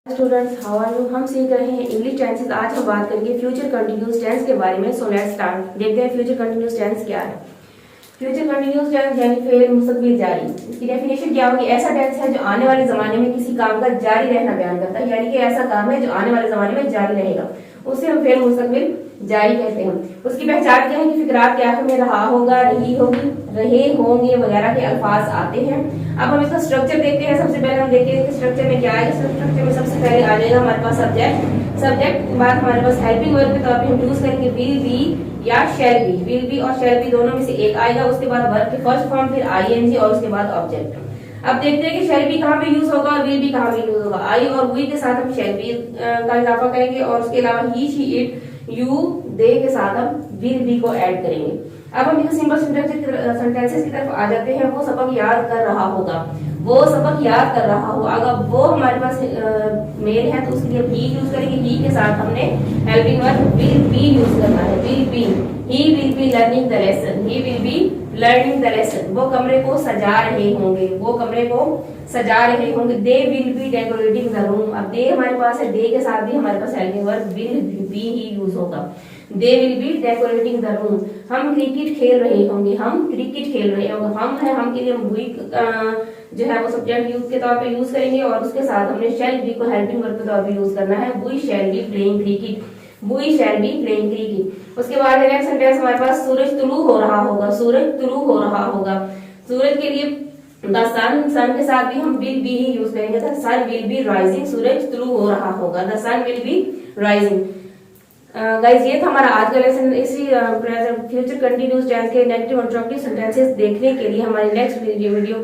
Students how are you. हम सीख रहे हैं इंग्लिश टेंसेस। आज हम बात करेंगे फ्यूचर कंटिन्यूअस टेंस के बारे में। So let's start. देखते हैं फ्यूचर कंटिन्यूअस टेंस क्या है। फ्यूचर कंटिन्यूअस टेंस यानी फेल मुस्तकबिल जारी। इसकी डेफिनेशन क्या होगी? ऐसा टेंस है जो आने वाले जमाने में किसी काम का जारी रहना बयान करता है, यानी कि ऐसा काम है जो आने वाले जमाने में जारी रहेगा, उसे हम फेल मुस्तकबिल जारी कहते हैं। उसकी पहचान क्या है कि फिक्रात के आखिर में रहा होगा, रही होगी, रहे होंगे वगैरह के अल्फाज आते हैं। अब हम इसका स्ट्रक्चर देखते हैं। सबसे पहले हम देखते हैं कि स्ट्रक्चर में क्या है। स्ट्रक्चर में सबसे पहले आ जाएगा हमारे पास सब्जेक्ट के बाद हमारे पास हेल्पिंग वर्ब के तौर पे हम यूज करेंगे विल बी या शैल बी। विल बी और शैल बी दोनों में से एक आएगा। उसके बाद वर्ब की फर्स्ट फॉर्म, फिर आईएनजी और उसके बाद ऑब्जेक्ट। अब देखते हैं कि शैल बी कहाँ पे यूज होगा और विल बी कहाँ पे यूज होगा। आई और वी के साथ हम शैल बी का इजाफा करेंगे और उसके अलावा ही, शी, इट, यू, दे के साथ हम विल बी को ऐड करेंगे। अब हम सिंपल सेंटेंसेस की तरफ आ जाते हैं। वो सबक याद कर रहा होगा, वो सबक याद कर रहा होगा। अगर वो हमारे पास मेल है तो उसके लिए भी यूज करेंगे। ही के साथ हमने helping verb will B use करना है। Will be, he will be learning the lesson, he will be learning the lesson. वो कमरे को सजा रहे होंगे, वो कमरे को सजा रहे होंगे। दे will be decorating the room. अब दे हमारे पास है, दे के साथ भी हमारे पास हेल्पिंग वर्ब विल बी ही यूज होगा। They will be decorating the room. हम क्रिकेट खेल रहे होंगे, हम क्रिकेट खेल रहे होंगे। हम है, हम के लिए हम जो है वो सब्जेक्ट यूज के तौर पे यूज करेंगे और उसके साथ हमने शैल बी को हेल्पिंग वर्ब के तौर पे यूज करना है। We shall be playing cricket, we shall be playing cricket. उसके बाद नेक्स्ट सेंटेंस हमारे पास सूरज तुलू हो रहा होगा, सूरज तुलू हो रहा होगा। सूरज के लिए द सन, सन के साथ भी हम विल बी ही यूज करेंगे। The sun will be rising, सूरज तुलू हो रहा होगा, the sun will be rising. Guys ये था हमारा आज का लेसन। इसी फ्यूचर कंटिन्यूअस टेंस के नेगेटिव और कंस्ट्रक्टिव सेंटेंसेस देखने के लिए हमारे नेक्स्ट वीडियो